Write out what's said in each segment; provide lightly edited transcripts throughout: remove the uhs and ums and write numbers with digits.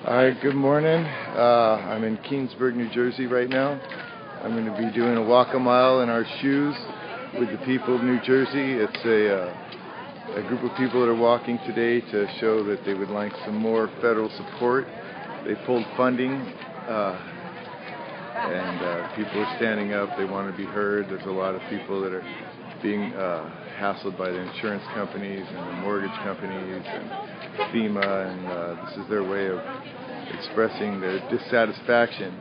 Hi, good morning. I'm in Keansburg, New Jersey right now. I'm going to be doing a walk a mile in our shoes with the people of New Jersey. It's a group of people that are walking today to show that they would like some more federal support. They pulled funding and people are standing up. They want to be heard. There's a lot of people that are being hassled by the insurance companies and the mortgage companies and FEMA, and this is their way of expressing their dissatisfaction.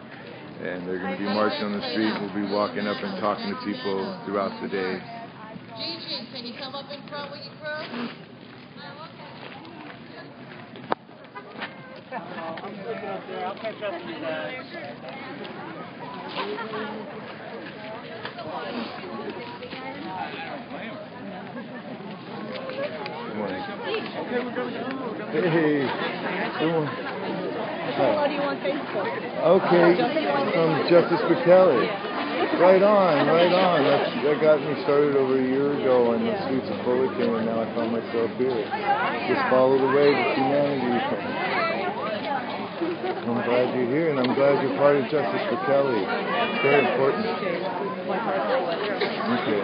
And they're going to be marching on the street. We'll be walking up and talking to people throughout the day. Gigi, can you come up in front with your crew? I'm looking up there. I'll catch up with you guys. Good morning. Okay, we're going to go. Hey, good morning. What do you want Facebook? Okay, from Justice for Kelly. Right on, right on. That got me started over a year ago when the streets of Fullerton, and now I found myself here. Just follow the way to humanity. I'm glad you're here, and I'm glad you're part of Justice for Kelly. It's very important. Okay.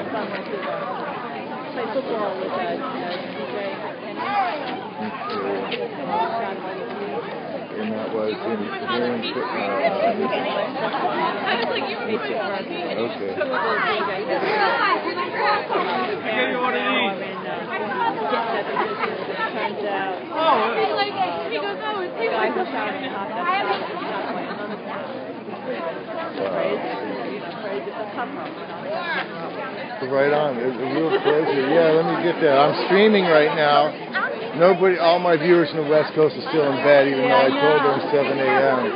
Play football with And that was in here in Okay. Right on. It's a real pleasure. Yeah, let me get that. I'm streaming right now. All my viewers from the West Coast are still in bed, even though I told them 7 a.m.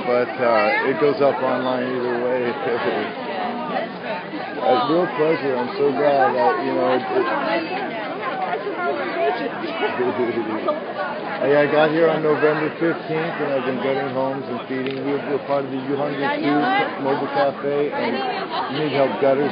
But it goes up online either way. A real pleasure. I'm so glad that, I got here on November 15th, and I've been getting homes and feeding. We're part of the You Hungry Too Mobile Cafe, and you need help gutters.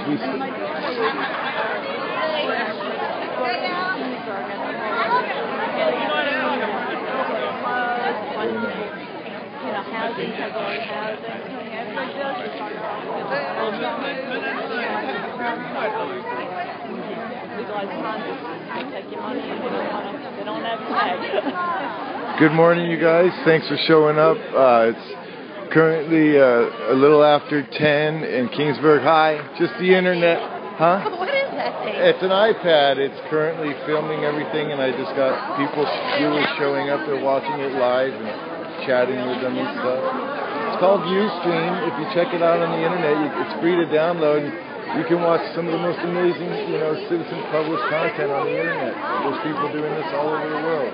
Good morning, you guys. Thanks for showing up. It's currently a little after 10 in Keansburg. Hi, just the internet. Huh? What is that thing? It's an iPad. It's currently filming everything, and I just got viewers showing up. They're watching it live and chatting with them and stuff. It's called Ustream. If you check it out on the internet, it's free to download. You can watch some of the most amazing, citizen published content on the internet. There's people doing this all over the world.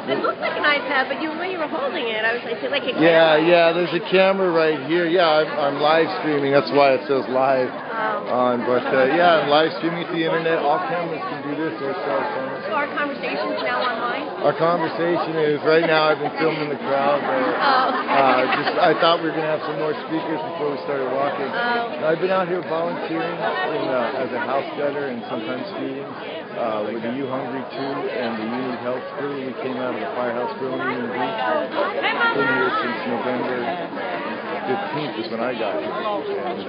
It looks like an iPad, but when you were holding it, I was like, a camera. Yeah, there's a camera right here. Yeah, I'm live streaming. That's why it says live on. But yeah, I'm live streaming to the internet. All cameras can do this or cell phones. So our conversation's now online? Our conversation is, right now I've been filming the crowd. I thought we were going to have some more speakers before we started walking. I've been out here volunteering as a house gutter and sometimes feeding. With the You Hungry Too and the You Need Help crew. We came out of the Firehouse Grill in Union Beach. Been here since November 15th is when I got here. And,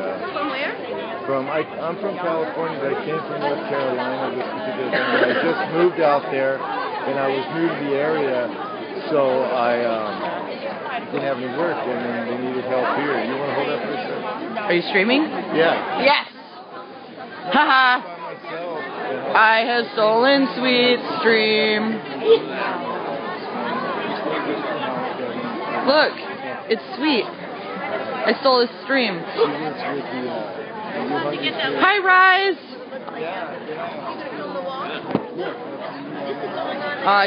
From where? I'm from California, but I came from North Carolina this particular time. I just moved out there, and I was new to the area, so I didn't have any work, and then they needed help here. You want to hold that for a second? Are you streaming? Yeah. Yes! Haha! I have stolen sweet stream. Look, it's sweet. I stole his stream. Hi, Rise!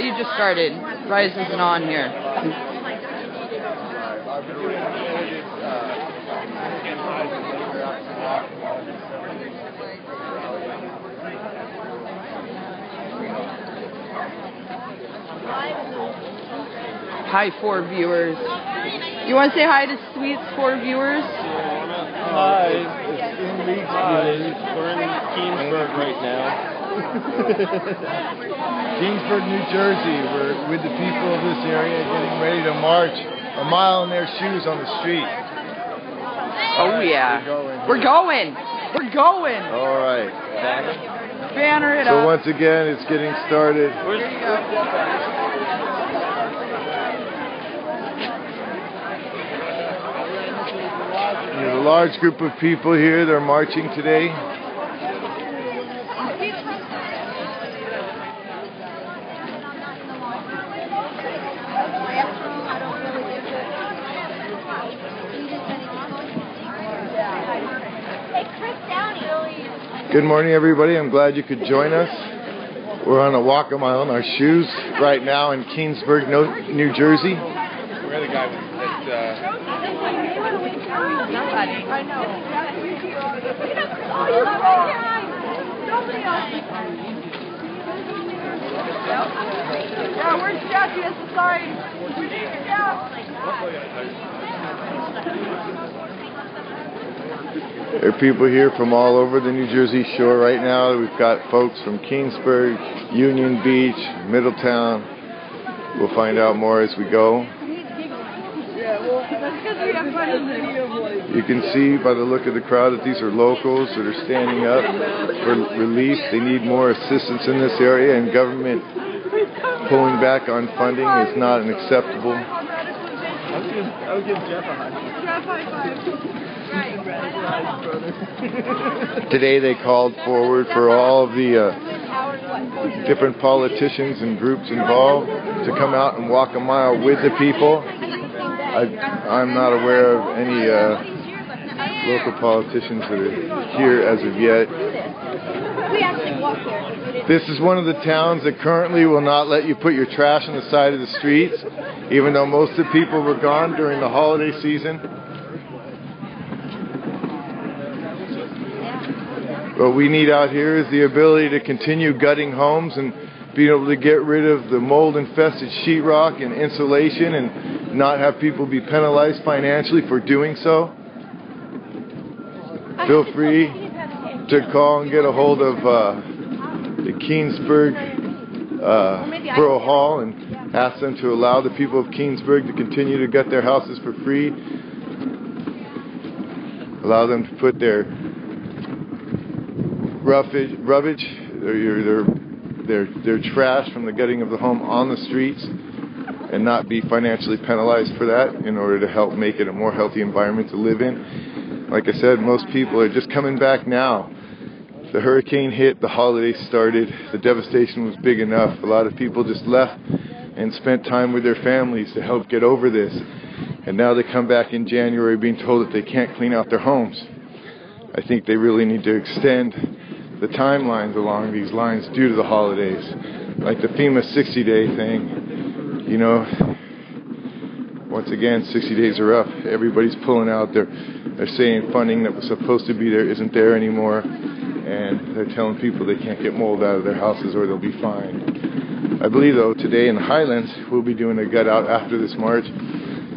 You just started. Rise isn't on here. Hi, 4 viewers. You want to say hi to Sweet's 4 viewers? Hi, it's inLeague. We're in Keansburg right now. Keansburg, New Jersey. We're with the people of this area getting ready to march a mile in their shoes on the street. Oh yeah. We're going. We're going. All right. Banner it So up. once again, it's getting started. There you go. There's a large group of people here. They're marching today. Good morning, everybody. I'm glad you could join us. We're on a walk a mile in our shoes right now in Keansburg, New Jersey. We're the guy Yeah, where's Jackie at the side? We need to go. There are people here from all over the New Jersey shore right now. We've got folks from Keansburg, Union Beach, Middletown. We'll find out more as we go. You can see by the look of the crowd that these are locals that are standing up for relief. They need more assistance in this area, and government pulling back on funding is not an acceptable. I would give Jeff a high five. Jeff, high five. Today they called forward for all of the different politicians and groups involved to come out and walk a mile with the people. I'm not aware of any local politicians that are here as of yet. This is one of the towns that currently will not let you put your trash on the side of the streets, even though most of the people were gone during the holiday season. What we need out here is the ability to continue gutting homes and being able to get rid of the mold-infested sheetrock and insulation and not have people be penalized financially for doing so. Feel free to call and get a hold of the Keansburg Borough Hall and ask them to allow the people of Keansburg to continue to gut their houses for free. Allow them to put their rubbish, their trash from the gutting of the home on the streets and not be financially penalized for that in order to help make it a more healthy environment to live in. Like I said, most people are just coming back now. The hurricane hit, the holidays started, the devastation was big enough. A lot of people just left and spent time with their families to help get over this. And now they come back in January being told that they can't clean out their homes. I think they really need to extend the timelines along these lines due to the holidays. Like the FEMA 60-day thing, you know, once again, 60 days are up. Everybody's pulling out. They're saying funding that was supposed to be there isn't there anymore. And they're telling people they can't get mold out of their houses or they'll be fined. I believe, though, today in the Highlands, we'll be doing a gut out after this march,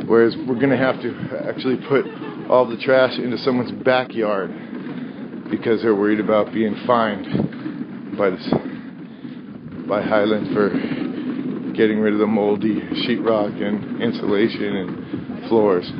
whereas we're going to have to actually put all the trash into someone's backyard because they're worried about being fined by Highland for getting rid of the moldy sheetrock and insulation and floors.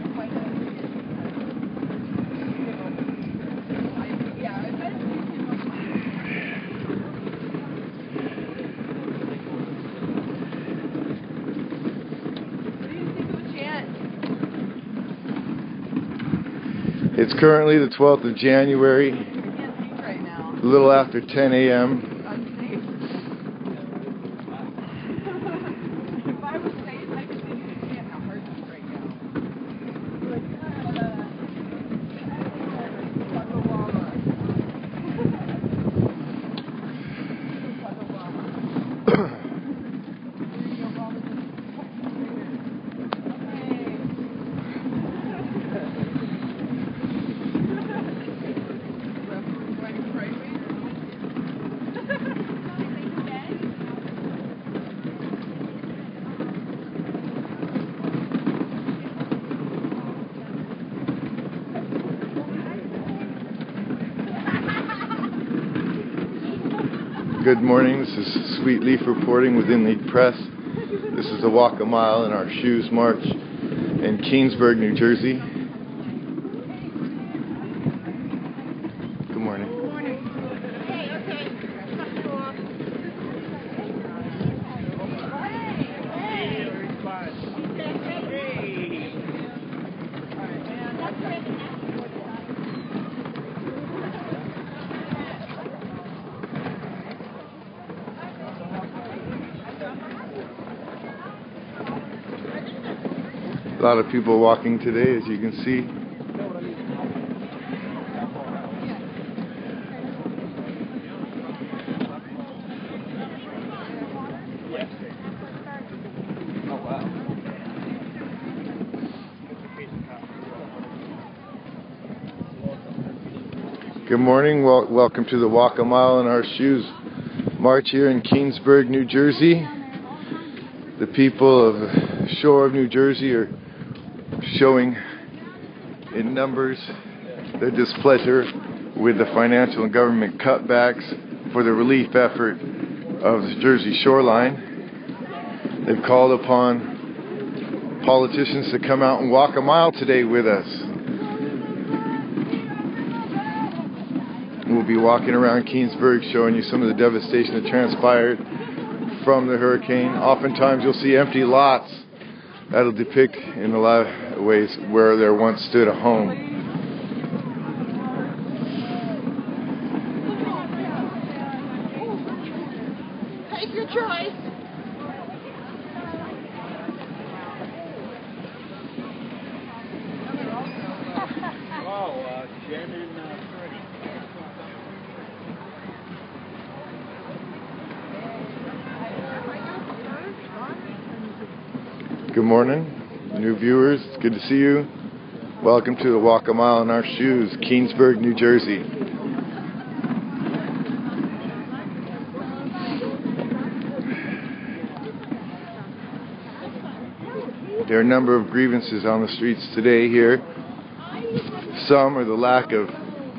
It's currently the 12th of January, a little after 10 a.m. Good morning, this is Sweet Leaf reporting with inLeague Press. This is a walk a mile in our shoes march in Keansburg, New Jersey. Good morning. Good morning. A lot of people walking today, as you can see. Good morning. Welcome to the Walk a Mile in Our Shoes march here in Keansburg, New Jersey. The people of the shore of New Jersey are showing in numbers their displeasure with the financial and government cutbacks for the relief effort of the Jersey shoreline. They've called upon politicians to come out and walk a mile today with us. We'll be walking around Keansburg showing you some of the devastation that transpired from the hurricane. Oftentimes you'll see empty lots. That'll depict in a lot of ways where there once stood a home. Take your choice. Good morning, new viewers. It's good to see you. Welcome to the Walk a Mile in Our Shoes, Keansburg, New Jersey. There are a number of grievances on the streets today here. Some are the lack of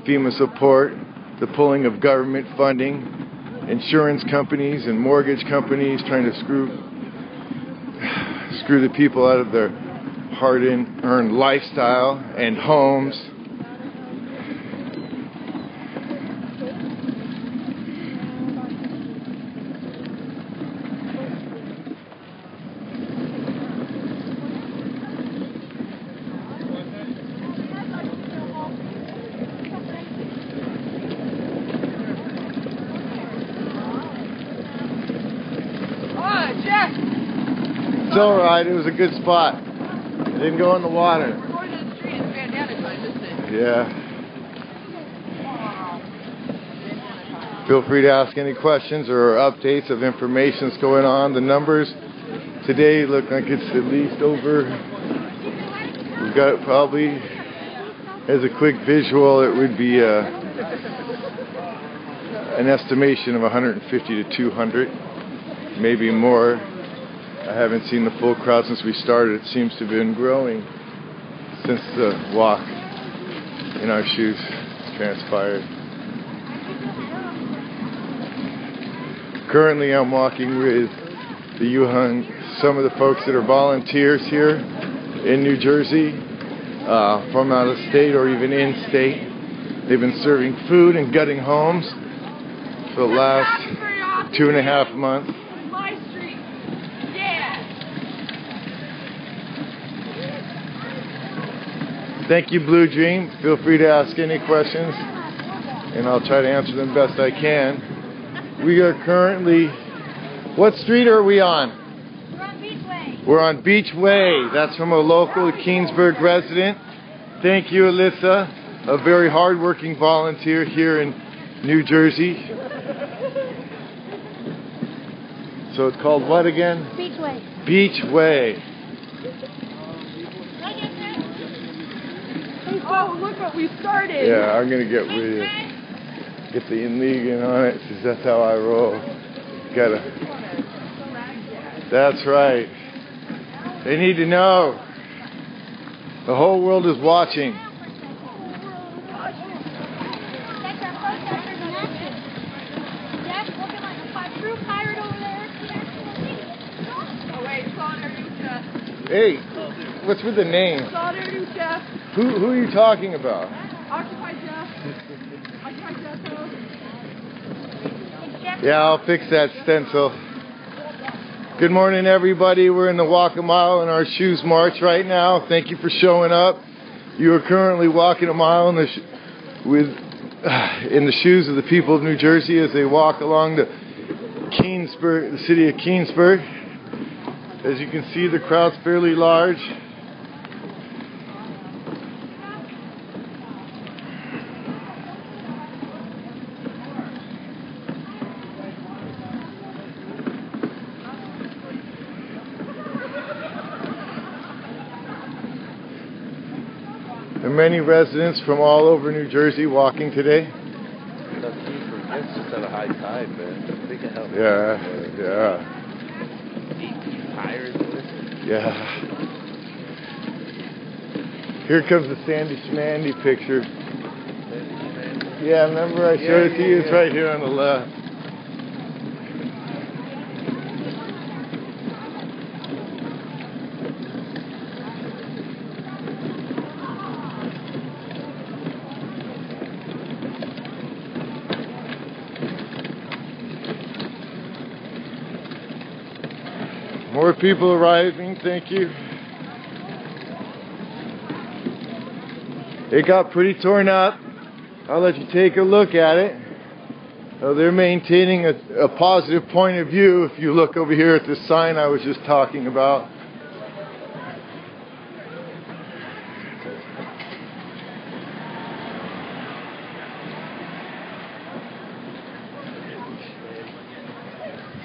FEMA support, the pulling of government funding, insurance companies and mortgage companies trying to screw the people out of their hard-earned lifestyle and homes. It's alright, it was a good spot. It didn't go in the water. Yeah. Feel free to ask any questions or updates of information that's going on. The numbers today look like it's at least over. We've got probably, as a quick visual, it would be an estimation of 150 to 200, maybe more. I haven't seen the full crowd since we started. It seems to have been growing since the walk in our shoes transpired. Currently I'm walking with some of the folks that are volunteers here in New Jersey, from out of state or even in state. They've been serving food and gutting homes for the last 2.5 months. Thank you, Blue Dream. Feel free to ask any questions, and I'll try to answer them best I can. We are currently... What street are we on? We're on Beachway. We're on Beachway. That's from a local Keansburg resident. Thank you, Alyssa, a very hard-working volunteer here in New Jersey. So it's called what again? Beachway. Beachway. Oh, look what we started. Yeah, I'm going to get with you. Get the inLeague in on it, because that's how I roll. That's right. They need to know. The whole world is watching. That's our protesters in action. Jeff, look at my Hey, what's with the name? Solidarity, Jeff. Who are you talking about? Occupy Jeff. Occupy Jeff. Yeah, I'll fix that stencil. Good morning, everybody. We're in the Walk a Mile in Our Shoes March right now. Thank you for showing up. You are currently walking a mile in the shoes of the people of New Jersey as they walk along the Keansburg, the city of Keansburg. As you can see, the crowd's fairly large. There are many residents from all over New Jersey walking today. It's just at a high tide, man. Think of how Yeah. tired it is. Yeah. Here comes the Sandy Schmandy picture. Yeah, remember I showed it to you? It's right here on the left. More people arriving, thank you. It got pretty torn up. I'll let you take a look at it. They're maintaining a positive point of view if you look over here at the sign I was just talking about.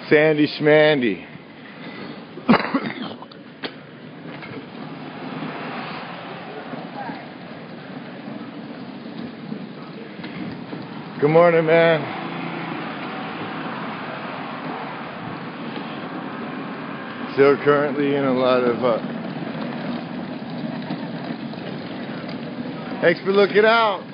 Sandy Schmandy. Good morning, man. Still currently in a lot of... Thanks for looking out.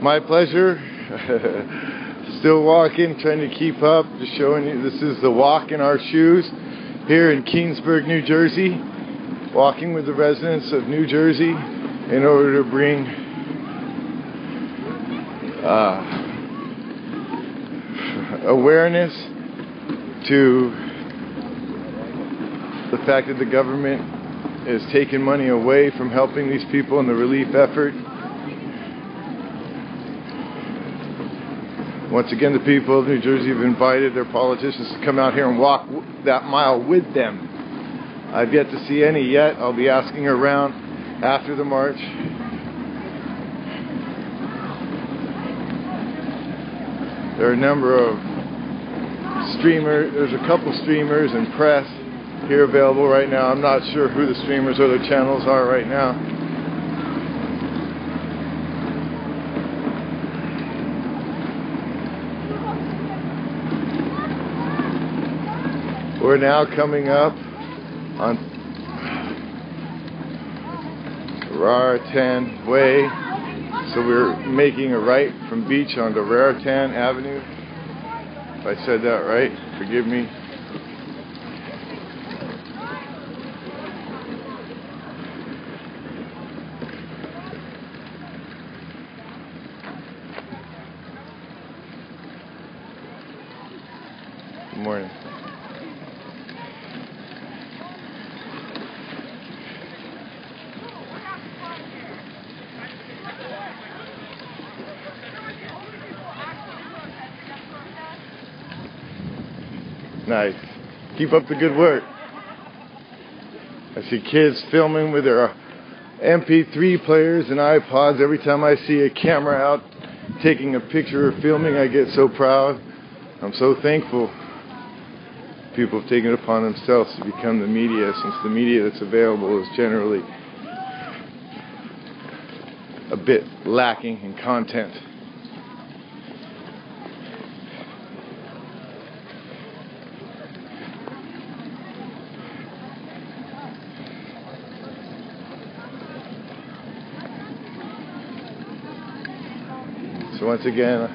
My pleasure. Still walking, trying to keep up, just showing you this is the Walk in Our Shoes here in Keansburg, New Jersey. Walking with the residents of New Jersey in order to bring awareness to the fact that the government is taking money away from helping these people in the relief effort. Once again, the people of New Jersey have invited their politicians to come out here and walk that mile with them. I've yet to see any yet. I'll be asking around after the march. There are a number of streamers. There's a couple streamers and press here available right now. I'm not sure who the streamers or their channels are right now. We're now coming up on Raritan Way, so we're making a right from Beach onto Raritan Avenue. If I said that right, forgive me. Good morning. Nice. Keep up the good work. I see kids filming with their MP3 players and iPods. Every time I see a camera out taking a picture or filming, I get so proud. I'm so thankful people have taken it upon themselves to become the media, since the media that's available is generally a bit lacking in content. So once again,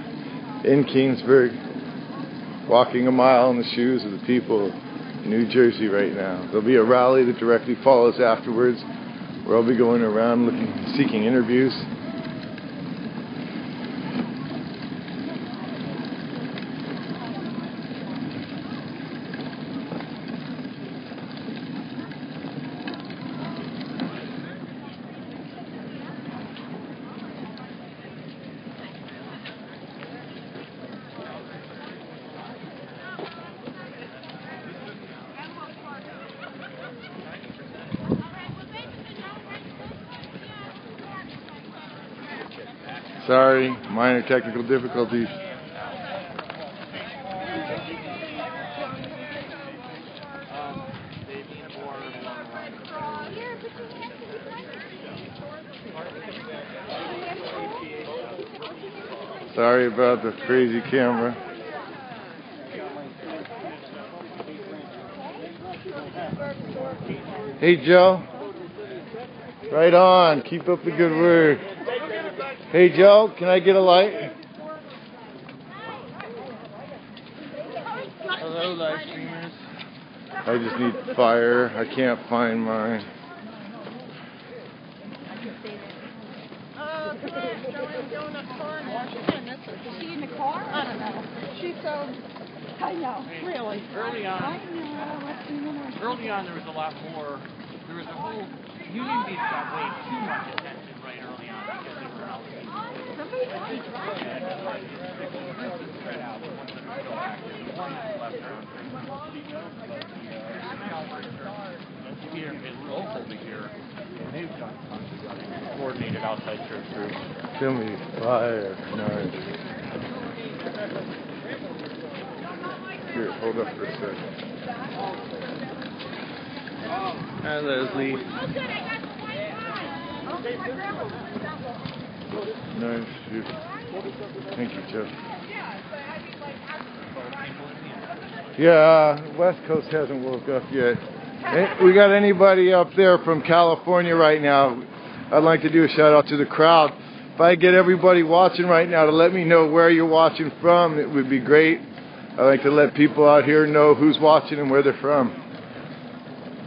in Keansburg, walking a mile in the shoes of the people in New Jersey right now. There'll be a rally that directly follows afterwards, where I'll be going around seeking interviews. Sorry, minor technical difficulties. Sorry about the crazy camera. Hey Joe. Right on. Keep up the good work. Hey Joe, can I get a light? Hello, live streamers. I just need fire. I can't find mine. Is she in the car? I don't know. She's so... I know. Really? Early on, I know. What's going on? early on, there was a lot more. There was a whole Union Beach got way too much attention right early on because they were out. Somebody's right. Spread out. The ones that are still active, the ones left around. Here, it's local to here. They've done tons of coordinated outside church groups. Show me fire. Nice. Here, hold up for a second. Hi, Leslie. Nice. Thank you, Jeff. Yeah, West Coast hasn't woke up yet. We got anybody up there from California right now? I'd like to do a shout out to the crowd. If I get everybody watching right now to let me know where you're watching from, it would be great. I like to let people out here know who's watching and where they're from.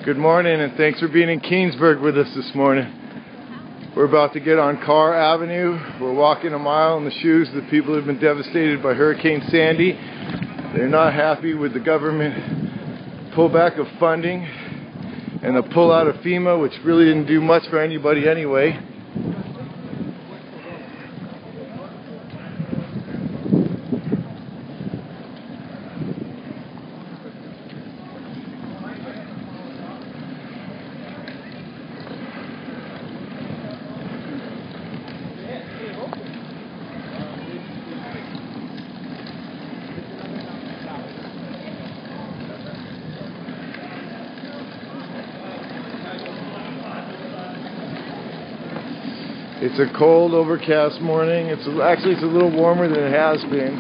Good morning, and thanks for being in Keansburg with us this morning. We're about to get on Carr Avenue. We're walking a mile in the shoes of the people who have been devastated by Hurricane Sandy. They're not happy with the government pullback of funding and the pullout of FEMA, which really didn't do much for anybody anyway. It's a cold, overcast morning. Actually, it's a little warmer than it has been.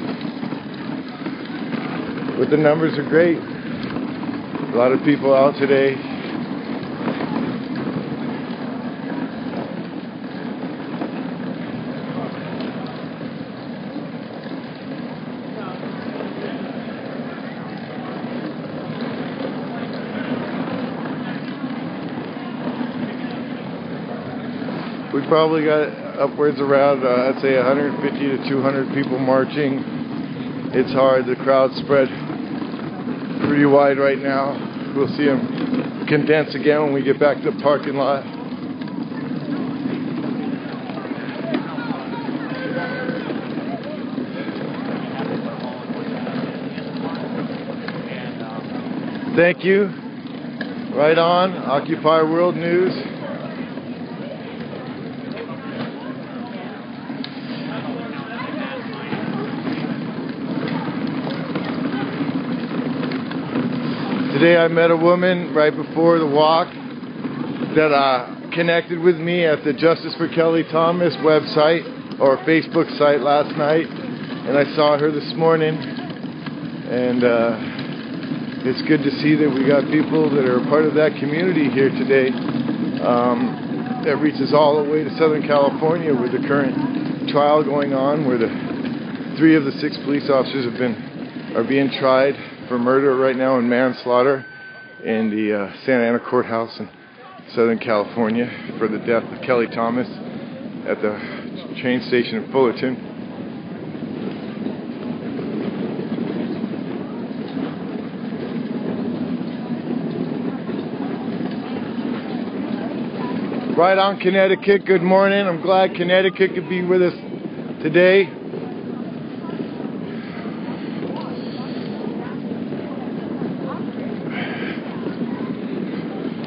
But the numbers are great. A lot of people out today. We probably got upwards around, I'd say 150 to 200 people marching. It's hard, the crowd spread pretty wide right now. We'll see them condense again when we get back to the parking lot. Thank you. Right on. Occupy World News. Today I met a woman right before the walk that connected with me at the Justice for Kelly Thomas website or Facebook site last night, and I saw her this morning, and it's good to see that we got people that are part of that community here today. That reaches all the way to Southern California with the current trial going on, where the 3 of the 6 police officers are being tried for murder right now and manslaughter in the Santa Ana courthouse in Southern California for the death of Kelly Thomas at the train station in Fullerton. Right on, Connecticut. Good morning. I'm glad Connecticut could be with us today.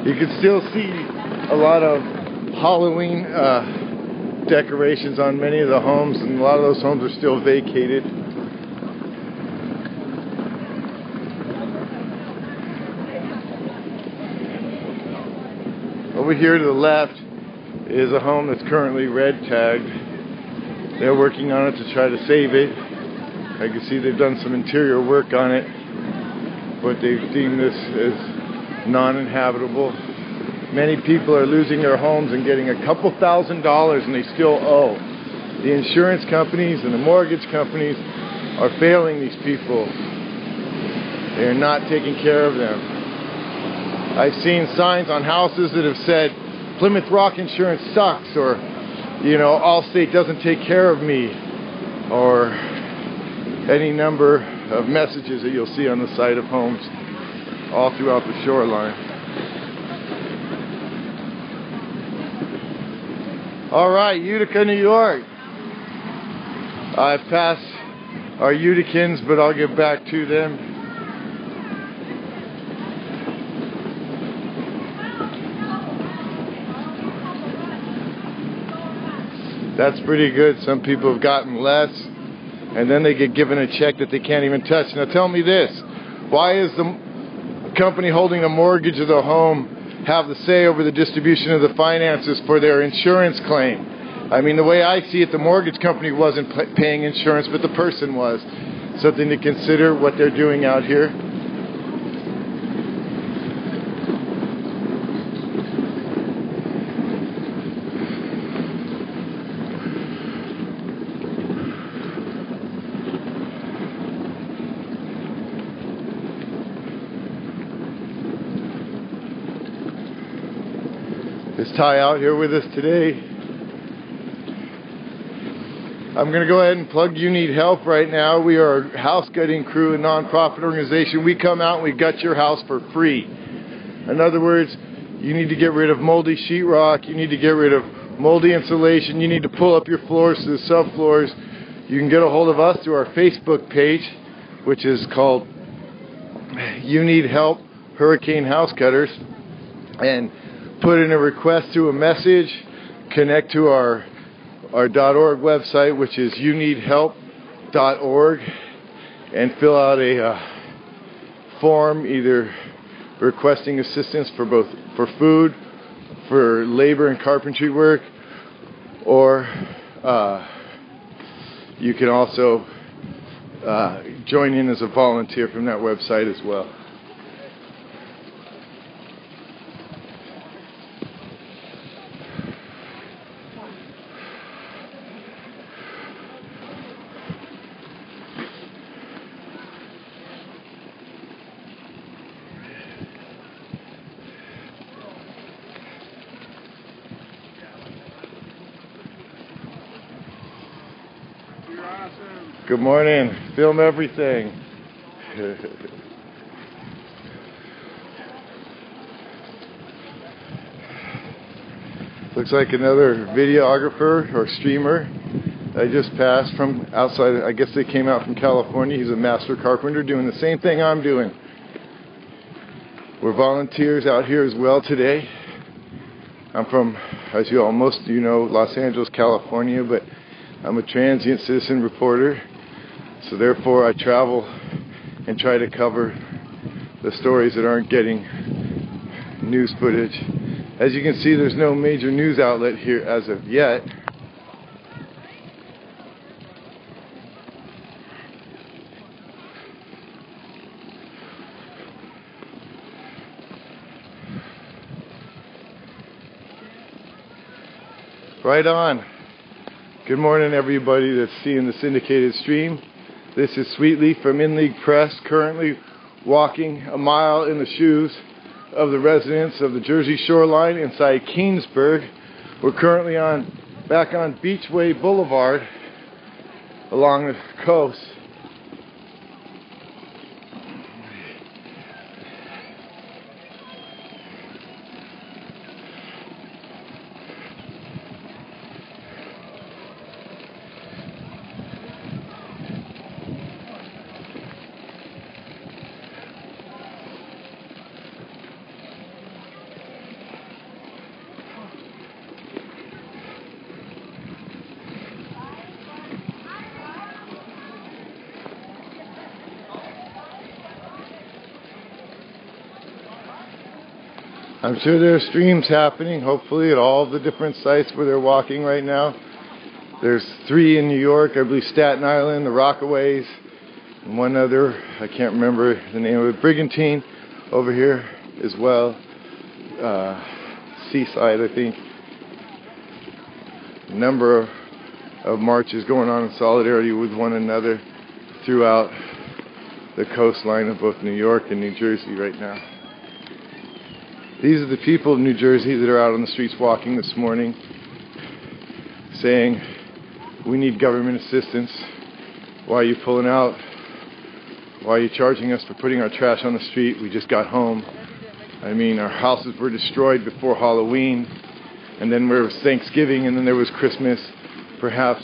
You can still see a lot of Halloween decorations on many of the homes, and a lot of those homes are still vacated. Over here to the left is a home that's currently red tagged. They're working on it to try to save it. I can see they've done some interior work on it, but they've deemed this as non-inhabitable. Many people are losing their homes and getting a couple $1,000s, and they still owe. The insurance companies and the mortgage companies are failing these people. They are not taking care of them. I've seen signs on houses that have said, Plymouth Rock insurance sucks, or, Allstate doesn't take care of me, or any number of messages that you'll see on the side of homes all throughout the shoreline. All right, Utica, New York. I've passed our Uticans, but I'll get back to them. That's pretty good. Some people have gotten less, and then they get given a check that they can't even touch. Now tell me this, why is the company holding a mortgage of the home have the say over the distribution of the finances for their insurance claim? I mean, the way I see it, the mortgage company wasn't paying insurance, but the person was. Something to consider what they're doing out here. Is Ty out here with us today? I'm going to go ahead and plug You Need Help right now. We are a house gutting crew, a non-profit organization. We come out and we gut your house for free. In other words, you need to get rid of moldy sheetrock, you need to get rid of moldy insulation, you need to pull up your floors to the subfloors. You can get a hold of us through our Facebook page, which is called You Need Help Hurricane House Cutters, and put in a request through a message, connect to our .org website, which is youneedhelp.org, and fill out a form either requesting assistance for food, for labor and carpentry work, or you can also join in as a volunteer from that website as well. Good morning. Film everything. Looks like another videographer or streamer I just passed from outside. I guess they came out from California. He's a master carpenter doing the same thing I'm doing. We're volunteers out here as well today. I'm from, as most of you know, Los Angeles, California, but I'm a transient citizen reporter. So therefore I travel and try to cover the stories that aren't getting news footage. As you can see, there's no major news outlet here as of yet. Right on. Good morning, everybody that's seeing the syndicated stream. This is Sweetly from inLeague Press, currently walking a mile in the shoes of the residents of the Jersey shoreline inside Keansburg. We're currently back on Beachway Boulevard along the coast. I'm sure there are streams happening, hopefully, at all the different sites where they're walking right now. There's 3 in New York, I believe Staten Island, the Rockaways, and one other, I can't remember the name of it, Brigantine over here as well. Seaside, I think. A number of marches going on in solidarity with one another throughout the coastline of both New York and New Jersey right now. These are the people of New Jersey that are out on the streets walking this morning saying, we need government assistance. Why are you pulling out? Why are you charging us for putting our trash on the street? We just got home. I mean, our houses were destroyed before Halloween, and then there was Thanksgiving, and then there was Christmas. Perhaps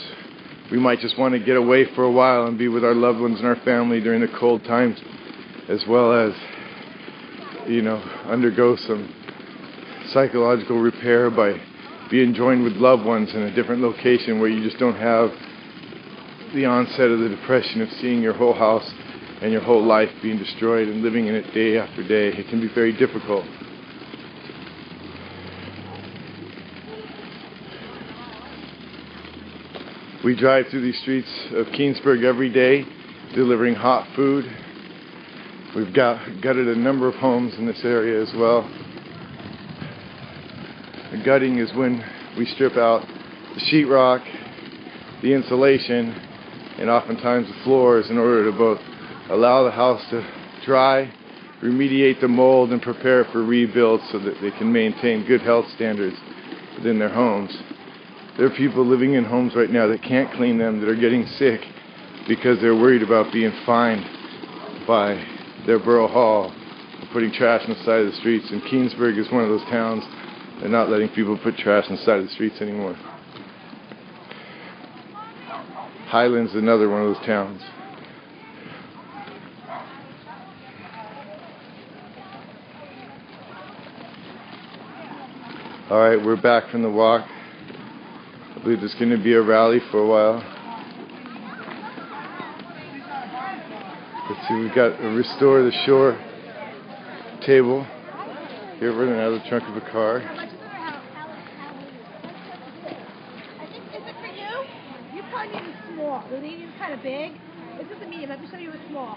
we might just want to get away for a while and be with our loved ones and our family during the cold times, as well as undergo some psychological repair by being joined with loved ones in a different location where you just don't have the onset of the depression of seeing your whole house and your whole life being destroyed and living in it day after day. It can be very difficult. We drive through these streets of Keansburg every day, delivering hot food. We've gutted a number of homes in this area as well. The gutting is when we strip out the sheetrock, the insulation, and oftentimes the floors in order to both allow the house to dry, remediate the mold, and prepare for rebuild so that they can maintain good health standards within their homes. There are people living in homes right now that can't clean them, that are getting sick because they're worried about being fined by their borough hall for putting trash on the side of the streets. And Keansburg is one of those towns. They're not letting people put trash on the side of the streets anymore. Highland's another one of those towns. Alright, we're back from the walk. I believe there's going to be a rally for a while. Let's see, we've got a Restore the Shore table here running out of the trunk of a car. Is it for you? You probably need a small. The medium's kind of big. This is a medium. Let me show you a small.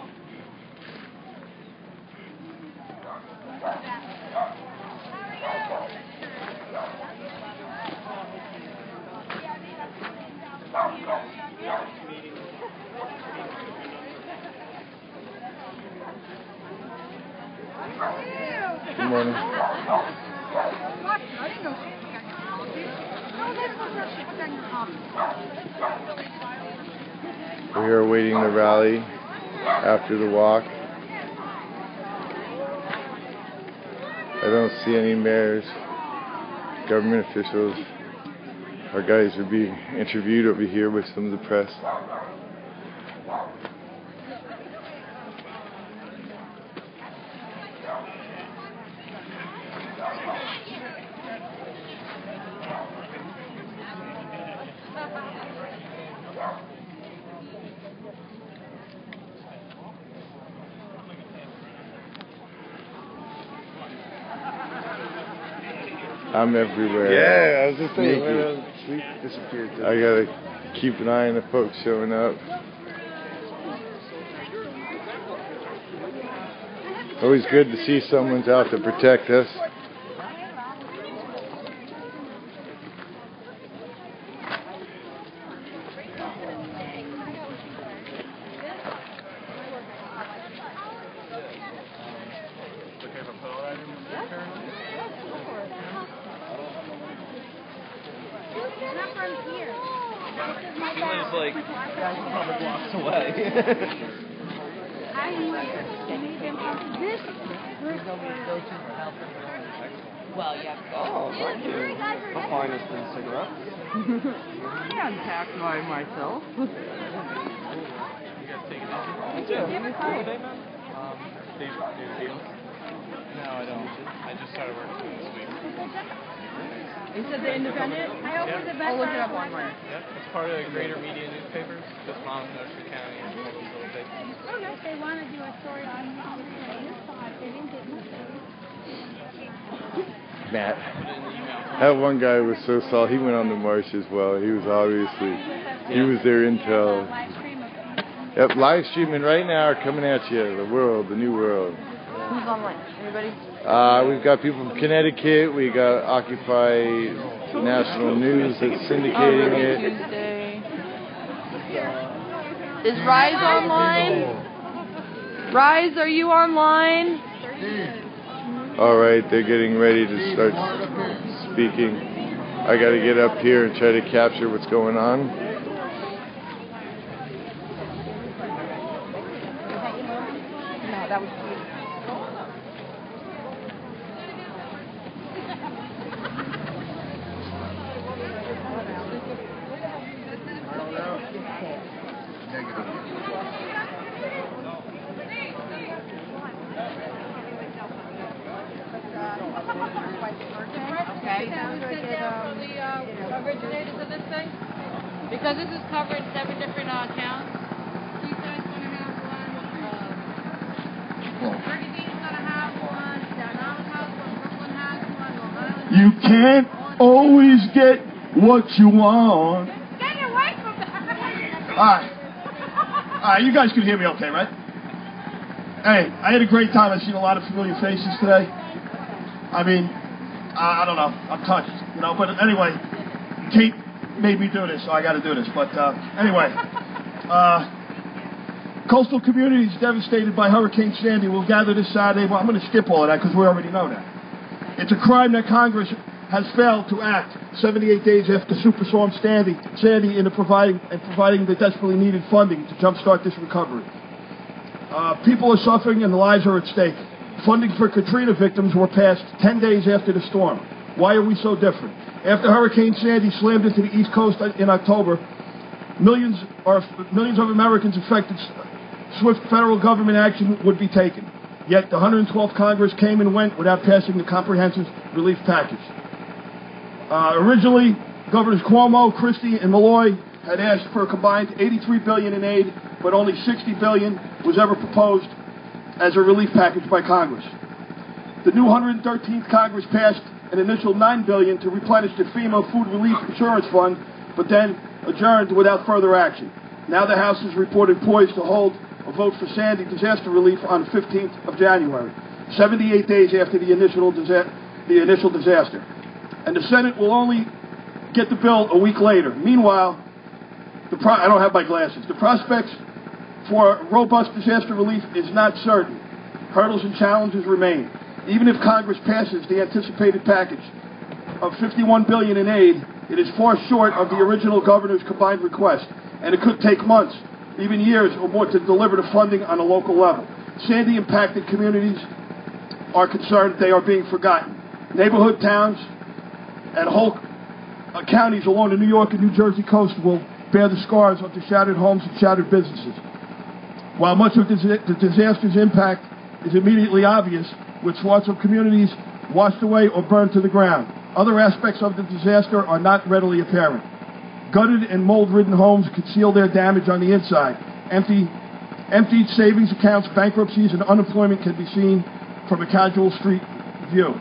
Good morning. We are awaiting the rally after the walk. I don't see any mayors government officials. Our guys are being interviewed over here with some of the press. I'm everywhere. Yeah, I was just saying. Sleep disappeared. I gotta keep an eye on the folks showing up. Always good to see someone's out to protect us. Like a couple blocks away. Well, yeah. Oh, thank you. The finest in cigarettes. I unpacked by myself. You guys take it easy? Me too. You have a day, man? Do you feel? No, I don't. I just started working this week. You said the Independent? I'll look it up online. Yep, it's part of the greater media newspapers, just Mom, Ocean County, and all those little papers. I don't know if they want to do a story on this spot. They didn't get much. Matt. That one guy was so solid. He went on the march as well. He was obviously, he was their intel. Yep, live streaming right now, coming at you. The world, the new world. Who's online? Anybody? We've got people from Connecticut. We got Occupy National News that's syndicating it. Tuesday. Is Rise online? Rise, are you online? All right, they're getting ready to start speaking. I got to get up here and try to capture what's going on. No, that was originators of this thing? Because this is covering 7 different towns. You guys want to have one. Burgundy's going to have one. Staten Island has one. Brooklyn has one. Long Island. You can't always get what you want. Get away from that. All right, you guys can hear me okay, right? Hey, I had a great time. I've seen a lot of familiar faces today. I mean, I don't know. I'm touched, you know. But anyway, Kate made me do this, so I got to do this. But anyway, coastal communities devastated by Hurricane Sandy will gather this Saturday. Well, I'm going to skip all of that because we already know that. It's a crime that Congress has failed to act 78 days after Superstorm Sandy in providing the desperately needed funding to jumpstart this recovery. People are suffering and the lives are at stake. Funding for Katrina victims were passed 10 days after the storm. Why are we so different? After Hurricane Sandy slammed into the East Coast in October, millions of Americans affected. Swift federal government action would be taken. Yet the 112th Congress came and went without passing the comprehensive relief package. Originally, Governors Cuomo, Christie, and Malloy had asked for a combined $83 billion in aid, but only $60 billion was ever proposed as a relief package by Congress. The new 113th Congress passed an initial $9 billion to replenish the FEMA Food Relief Insurance Fund, but then adjourned without further action. Now the House is reported poised to hold a vote for Sandy disaster relief on the 15th of January, 78 days after the initial disaster. And the Senate will only get the bill a week later. Meanwhile, I don't have my glasses. The prospects for robust disaster relief is not certain. Hurdles and challenges remain. Even if Congress passes the anticipated package of $51 billion in aid, it is far short of the original governor's combined request, and it could take months, even years or more, to deliver the funding on a local level. Sandy-impacted communities are concerned they are being forgotten. Neighborhood towns and whole counties along the New York and New Jersey coast will bear the scars of the shattered homes and shattered businesses. While much of the disaster's impact is immediately obvious, with swaths of communities washed away or burned to the ground, other aspects of the disaster are not readily apparent. Gutted and mold-ridden homes conceal their damage on the inside. Emptied savings accounts, bankruptcies, and unemployment can be seen from a casual street view.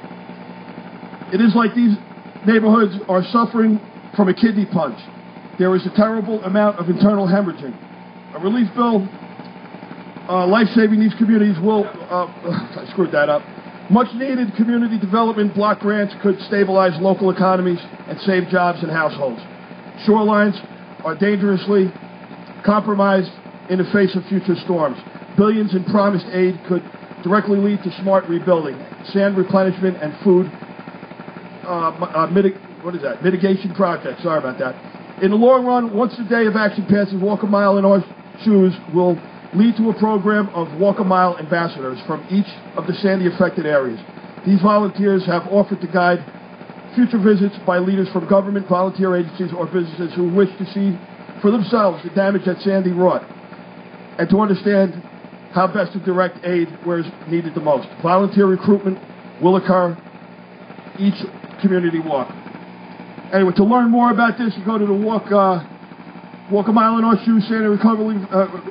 It is like these neighborhoods are suffering from a kidney punch. There is a terrible amount of internal hemorrhaging. A relief bill life-saving these communities will, I screwed that up. Much-needed community development block grants could stabilize local economies and save jobs and households. Shorelines are dangerously compromised in the face of future storms. Billions in promised aid could directly lead to smart rebuilding, sand replenishment, and food mitigation projects. Sorry about that. In the long run, once the day of action passes, Walk a Mile in Our Shoes will lead to a program of Walk a Mile ambassadors from each of the Sandy-affected areas. These volunteers have offered to guide future visits by leaders from government, volunteer agencies, or businesses who wish to see for themselves the damage that Sandy wrought and to understand how best to direct aid where it's needed the most. Volunteer recruitment will occur each community walk. Anyway, to learn more about this, you go to the Walk a Mile in Our Shoes Sandy Recovery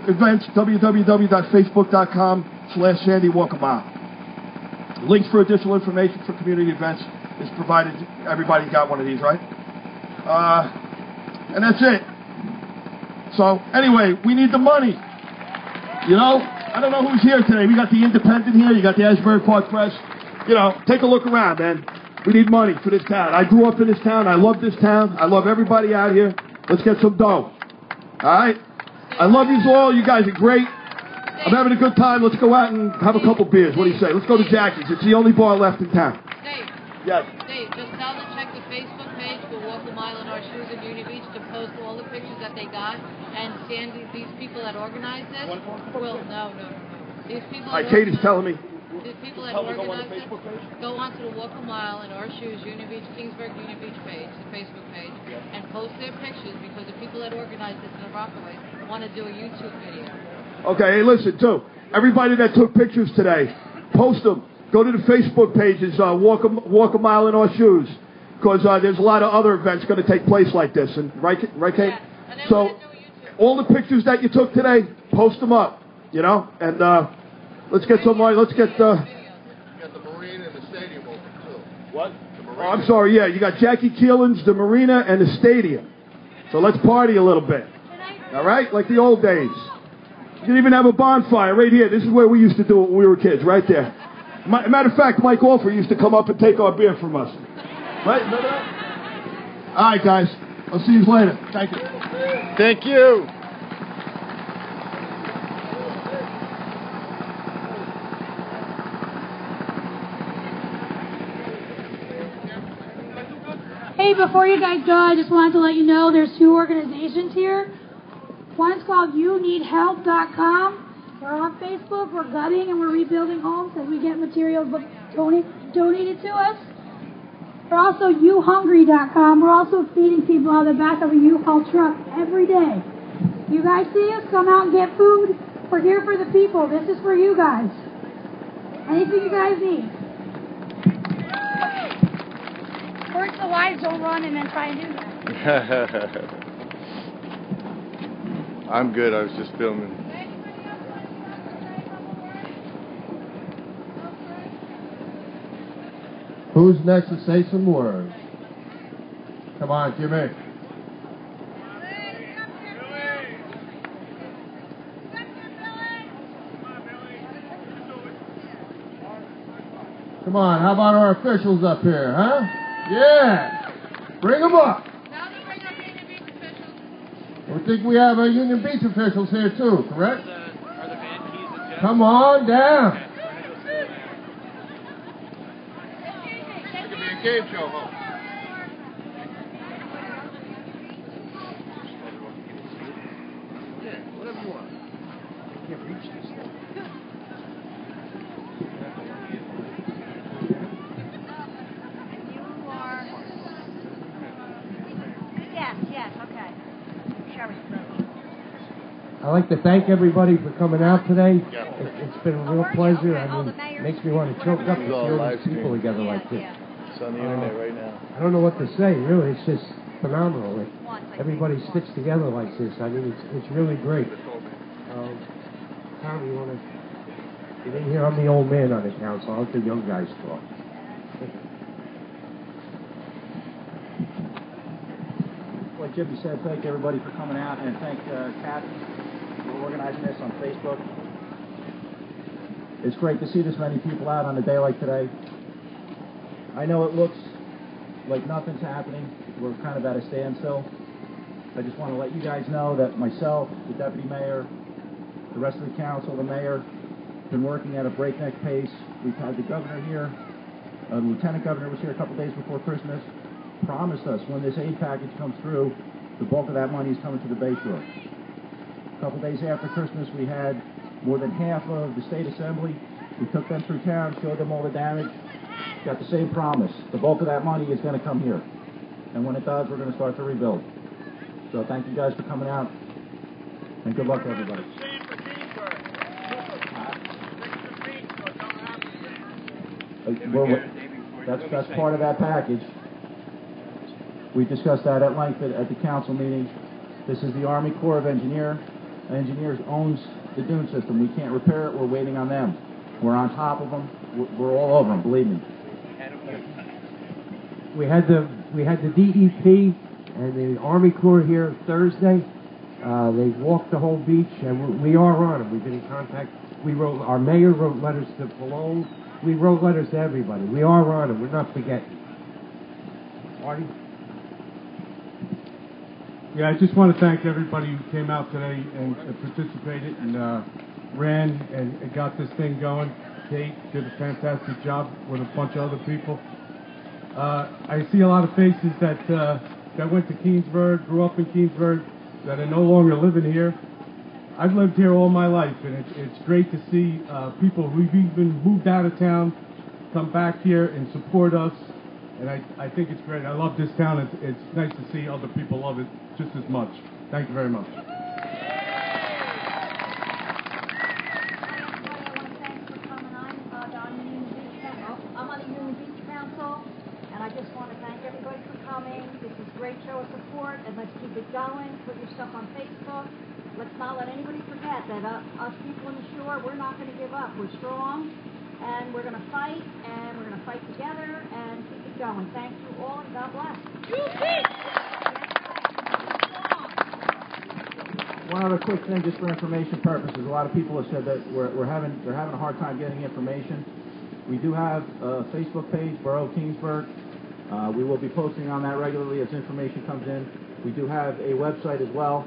events, www.facebook.com/Sandy Walk a Mile. Links for additional information for community events is provided. Everybody got one of these, right? And that's it. So, anyway, we need the money. You know, I don't know who's here today. We got the Independent here. You got the Asbury Park Press. You know, take a look around, man. We need money for this town. I grew up in this town. I love this town. I love everybody out here. Let's get some dough. All right? I love you all. You guys are great. I'm having a good time. Let's go out and have a couple beers. What do you say? Let's go to Jackie's. It's the only bar left in town. Dave. Yes. Dave, just tell them to check the Facebook page for Walk a Mile in Our Shoes in Union Beach to post all the pictures that they got. And Sandy, these people that organized this will... No. These people... All right, Katie's telling me. The people that organize it, go onto the Walk a Mile in Our Shoes, Union Beach, Keansburg, Union Beach page, the Facebook page, and post their pictures because the people that organize this in the Rockaway want to do a YouTube video. Okay, hey, listen, too. Everybody that took pictures today, post them. Go to the Facebook pages, Walk a Mile in Our Shoes, because there's a lot of other events going to take place like this. And right, Kate? Yeah. So, all the pictures that you took today, post them up, you know, and... let's get some money. Let's get the... You got the Marine and the stadium open, too. What? Oh, I'm sorry, yeah. You got Jackie Keelan's, the Marina, and the stadium. So let's party a little bit. All right? Like the old days. You can even have a bonfire right here. This is where we used to do it when we were kids, right there. Matter of fact, Mike Alford used to come up and take our beer from us. Right? Remember that? All right, guys. I'll see you later. Thank you. Thank you. Hey, before you guys go, I just wanted to let you know there's two organizations here. One's called YouNeedHelp.com. We're on Facebook. We're gutting and we're rebuilding homes as we get materials donated to us. We're also YouHungry.com. We're also feeding people out of the back of a U-Haul truck every day. You guys see us? Come out and get food. We're here for the people. This is for you guys. Anything you guys need. First, the wives don't run and then try and do that. I'm good. I was just filming. Who's next to say some words? Come on, Jimmy. Come on, how about our officials up here, huh? Yeah! Bring them up! Now they bring up Union Beach officials. I think we have Union Beach officials here too, correct? Are the van keys and jets? Come on down! It could be a game show, huh? Yeah, whatever you want. I can't reach this thing. I'd like to thank everybody for coming out today. It's been a real pleasure. I mean, it makes me want to choke up to see all these people together like this. It's on the internet right now. I don't know what to say, really. It's just phenomenal. Everybody sticks together like this. I mean, it's really great. Tom, you want to get in here? I'm the old man on the council. I'll let the young guys talk. Like Jimmy said, thank everybody for coming out, and thank Kathy for organizing this on Facebook. It's great to see this many people out on a day like today. I know it looks like nothing's happening. We're kind of at a standstill. I just want to let you guys know that myself, the deputy mayor, the rest of the council, the mayor, been working at a breakneck pace. We've had the governor here. The lieutenant governor was here a couple days before Christmas. Promised us when this aid package comes through, the bulk of that money is coming to the Bay Shore. A couple days after Christmas, we had more than half of the state assembly. We took them through town, showed them all the damage. Got the same promise. The bulk of that money is going to come here. And when it does, we're going to start to rebuild. So thank you guys for coming out. And good luck to everybody. That's part of that package. We discussed that at length at the council meeting. This is the Army Corps of Engineers owns the dune system. We can't repair it. We're waiting on them. We're on top of them. We're all over them, believe me. We had the DEP and the Army Corps here Thursday. They walked the whole beach, and we are on them. We've been in contact. Our mayor wrote letters to Palone. We wrote letters to everybody. We are on them. We're not forgetting. Marty? Yeah, I just want to thank everybody who came out today and participated and ran and got this thing going. Kate did a fantastic job with a bunch of other people. I see a lot of faces that went to Keansburg, grew up in Keansburg, that are no longer living here. I've lived here all my life, and it's great to see people who've even moved out of town come back here and support us. And I think it's great. I love this town. It's nice to see other people love it just as much. Thank you very much. I'm on the Union Beach Council, and I just want to thank everybody for coming. This is a great show of support, and let's keep it going. Put your stuff on Facebook. Let's not let anybody forget that us people on the shore, we're not going to give up. We're strong, and we're going to fight, and we're going to fight together, and keep it going. Thank you all, and God bless. One other quick thing, just for information purposes. A lot of people have said that they're having a hard time getting information. We do have a Facebook page, Borough Keansburg. We will be posting on that regularly as information comes in. We do have a website as well.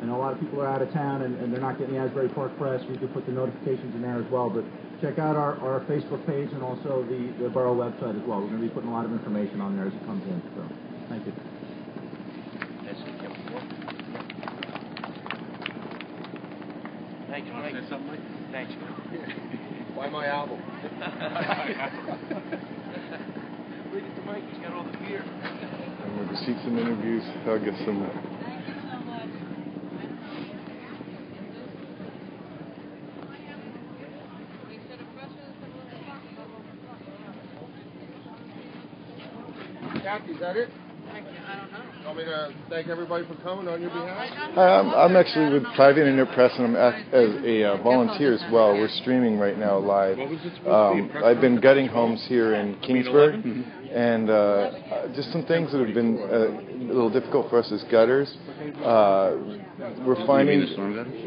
And a lot of people are out of town and they're not getting the Asbury Park Press. We do put the notifications in there as well. But check out our Facebook page and also the borough website as well. We're going to be putting a lot of information on there as it comes in. So, thank you. Thanks, Mike. Say something, Mike? Thanks, Mike. Buy my album. Read it to Mike. He's got all the gear. I'm going to see some interviews. I'll get some. Kathy, is that it? I don't know. You want me to thank everybody for coming on your behalf? Hi, I'm actually with Private Inner Press, and I'm as a volunteer as well. We're streaming right now live. I've been gutting homes here in Keansburg, and just some things that have been a little difficult for us as gutters. We're finding,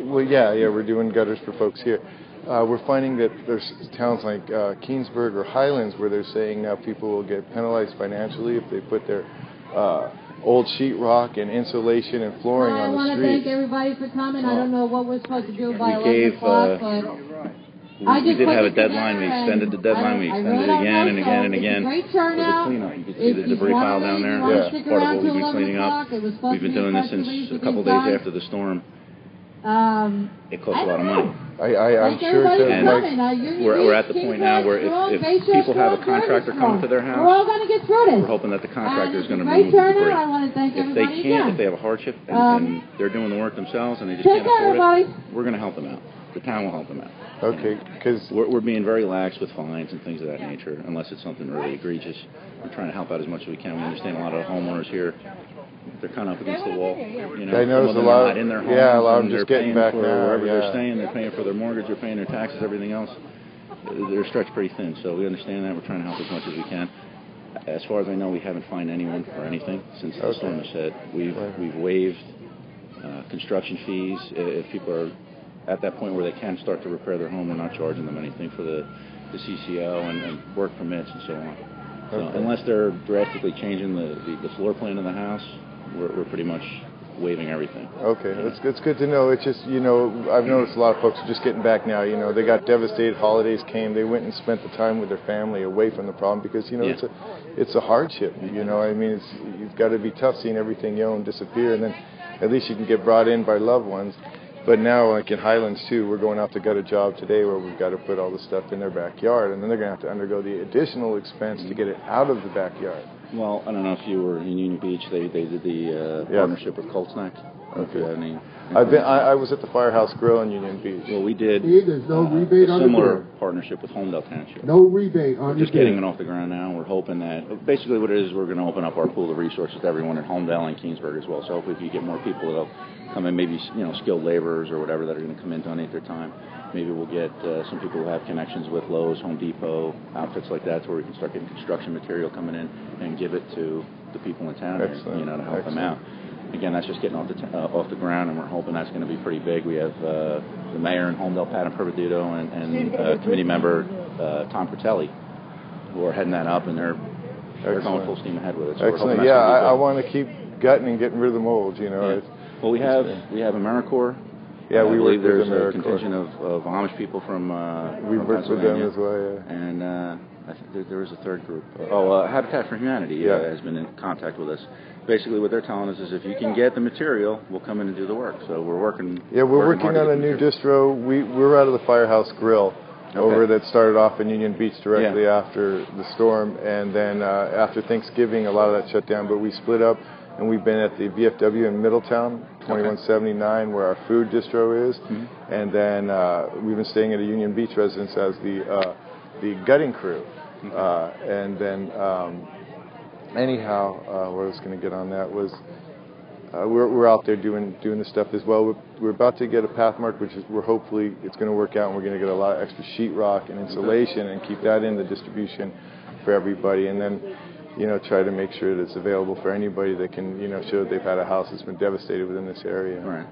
we're doing gutters for folks here. We're finding that there's towns like Keansburg or Highlands where they're saying now people will get penalized financially if they put their old sheetrock and insulation and flooring on the street. I want to thank everybody for coming. I don't know what we're supposed to do by 11 o'clock, but we did have a deadline. We extended the deadline. We extended it again and again and again. Great turnout. You can see the debris pile down there. Part of what we've been cleaning up. We've been doing this since a couple days after the storm. It costs a lot of money. I'm sure we're at the point now where if people have a contractor coming to their house, we're all going to get through this. we're hoping that the contractor is going to remove the debris. I want to thank everybody If they have a hardship and they're doing the work themselves and they just can't afford it, we're going to help them out. The town will help them out. Okay, because we're being very lax with fines and things of that nature, unless it's something really egregious. We're trying to help out as much as we can. We understand a lot of homeowners here, they're kind of up against the wall. You know, I noticed some of them a lot are not in their homes. Yeah, a lot of them they're just getting paying back for now. Wherever they're staying, they're paying for their mortgage, they're paying their taxes, everything else. They're stretched pretty thin, so we understand that. We're trying to help as much as we can. As far as I know, we haven't fined anyone for anything since the storm has hit. We've waived construction fees. If people are at that point where they can start to repair their home, we're not charging them anything for the CCO and work permits and so on. So unless they're drastically changing the floor plan of the house, we're pretty much waiving everything. Okay, it's good to know. It's just, you know, I've noticed a lot of folks are just getting back now. You know, they got devastated. Holidays came. They went and spent the time with their family away from the problem because, you know, it's a hardship. You know, I mean, you've got to be tough seeing everything you own disappear, and then at least you can get brought in by loved ones. But now, like in Highlands too, we're going out to gut a job today where we've got to put all the stuff in their backyard, and then they're going to have to undergo the additional expense to get it out of the backyard. Well, I don't know if you were in Union Beach. They did the partnership with Cold Snack. Okay. I was at the Firehouse Grill in Union Beach. Well, we did. There's no rebate on similar partnership with Homedale Township. No rebate on just getting it off the ground now. We're hoping that basically what it is, we're going to open up our pool of resources to everyone in Homedale and Keansburg as well. So hopefully, if you get more people that'll come in, maybe skilled laborers or whatever that are going to come in, donate their time. Maybe we'll get some people who have connections with Lowe's, Home Depot, outfits like that, so where we can start getting construction material coming in and give it to the people in town, to help them out. Again, that's just getting off the ground, and we're hoping that's going to be pretty big. We have the mayor in Homedale, Pat Perveduto, and committee member Tom Pertelli, who are heading that up, and they're going full steam ahead with it. So excellent. Yeah, I want to keep gutting and getting rid of the mold. You know. Yeah. Well, we have AmeriCorps. Yeah, we work with there's a contingent of Amish people from we work with them as well. Yeah. And I think there was a third group. Habitat for Humanity has been in contact with us. Basically, what they're telling us is if you can get the material, we'll come in and do the work. So we're working. Yeah, we're working on a new distro. We're out of the Firehouse Grill over that started off in Union Beach directly after the storm, and then after Thanksgiving, a lot of that shut down. But we split up, and we've been at the VFW in Middletown, 2179, where our food distro is, and then we've been staying at a Union Beach residence as the gutting crew, and then. Anyhow, what I was going to get on that was we're out there doing the stuff as well. We're about to get a pathmark, which is hopefully it's going to work out, and we're going to get a lot of extra sheetrock and insulation and keep that in the distribution for everybody, and then try to make sure that it's available for anybody that can show that they've had a house that's been devastated within this area. Right.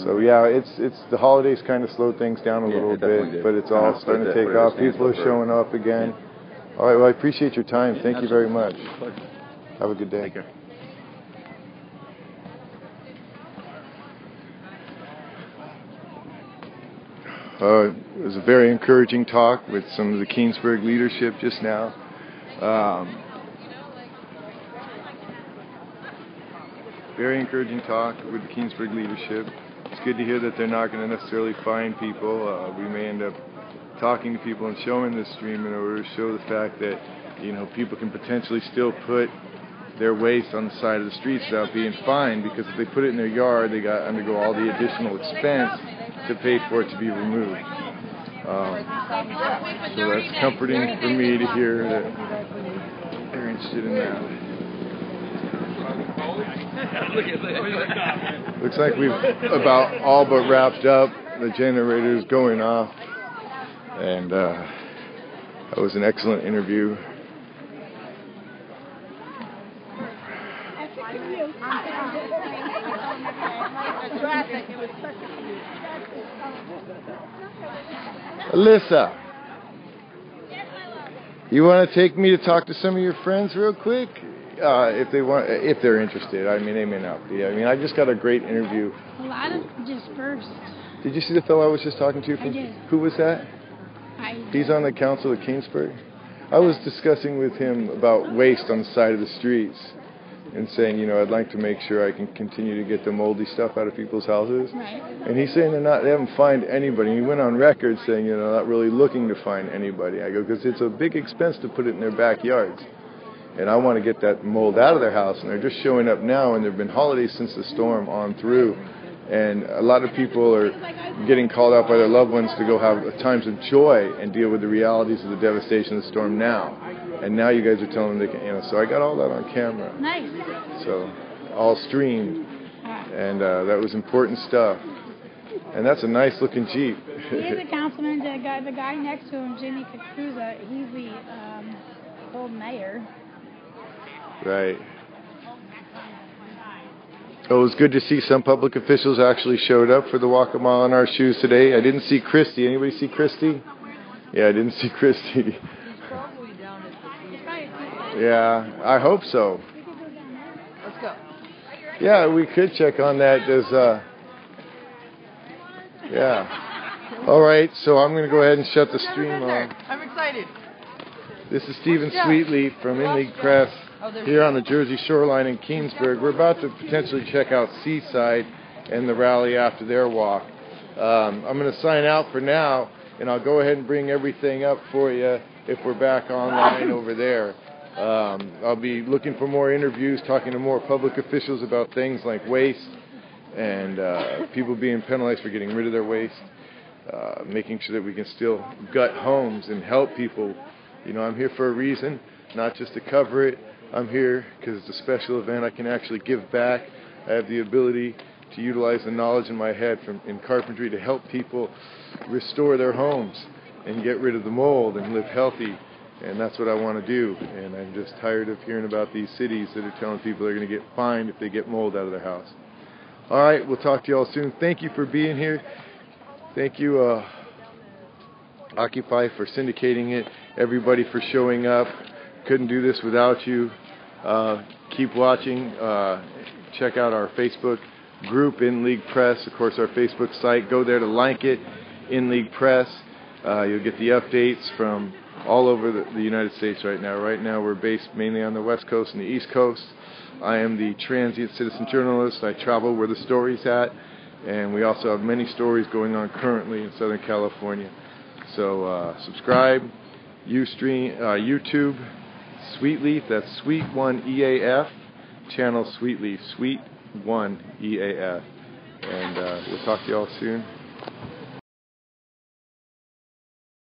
So yeah, it's the holidays kind of slowed things down a little bit, but it's all starting to take off. People are showing up again. All right, well, I appreciate your time. Thank you very much. Have a good day. Take care. It was a very encouraging talk with some of the Keansburg leadership just now. Very encouraging talk with the Keansburg leadership. It's good to hear that they're not going to necessarily fine people. We may end up talking to people and showing this stream in order to show the fact that people can potentially still put their waste on the side of the streets without being fined, because if they put it in their yard, they got to undergo all the additional expense to pay for it to be removed. So that's comforting for me to hear that they're interested in that. Looks like we've about all but wrapped up. The generator's going off. And that was an excellent interview. Alyssa, you want to take me to talk to some of your friends real quick? If they're interested. I mean, they may not be. I mean, I just got a great interview. A lot of dispersed. Did you see the fellow I was just talking to? I did. Who was that? He's on the council of Keansburg. I was discussing with him about waste on the side of the streets, and saying, you know, I'd like to make sure I can continue to get the moldy stuff out of people's houses. Right. And he's saying they haven't found anybody. He went on record saying, you know, not really looking to find anybody. I go, because it's a big expense to put it in their backyards. And I want to get that mold out of their house. And they're just showing up now, and there have been holidays since the storm on through. And a lot of people are getting called out by their loved ones to go have times of joy and deal with the realities of the devastation of the storm now. And now you guys are telling them they can, you know, so I got all that on camera. Nice. So, all streamed. And that was important stuff. And that's a nice looking Jeep. He's a councilman. The guy next to him, Jimmy Kakuza, he's the old mayor. Right. Oh, it was good to see some public officials actually showed up for the Walk a Mile in Our Shoes today. I didn't see Christy. Anybody see Christy? Yeah, I didn't see Christy. Yeah, I hope so. Let's go. Yeah, we could check on that. Yeah. All right, so I'm going to go ahead and shut the stream off. I'm excited. This is Stephen Sweetleaf from inLeague Press here on the Jersey shoreline in Keansburg. We're about to potentially check out Seaside and the rally after their walk. I'm going to sign out for now, and I'll go ahead and bring everything up for you if we're back online over there. I'll be looking for more interviews, talking to more public officials about things like waste and people being penalized for getting rid of their waste, making sure that we can still gut homes and help people. You know, I'm here for a reason, not just to cover it. I'm here because it's a special event. I can actually give back. I have the ability to utilize the knowledge in my head in carpentry to help people restore their homes and get rid of the mold and live healthy. And that's what I want to do. And I'm just tired of hearing about these cities that are telling people they're going to get fined if they get mold out of their house. All right, we'll talk to you all soon. Thank you for being here. Thank you, Occupy, for syndicating it. Everybody for showing up. Couldn't do this without you. Keep watching. Check out our Facebook group, inLeague Press. Of course, our Facebook site. Go there to like it, inLeague Press. You'll get the updates from all over the United States right now. Right now, we're based mainly on the West Coast and the East Coast. I am the transient citizen journalist. I travel where the story's at. And we also have many stories going on currently in Southern California. So subscribe, Ustream, YouTube, Sweetleaf, that's Sweet1EAF, channel Sweetleaf, Sweet1EAF. And we'll talk to you all soon.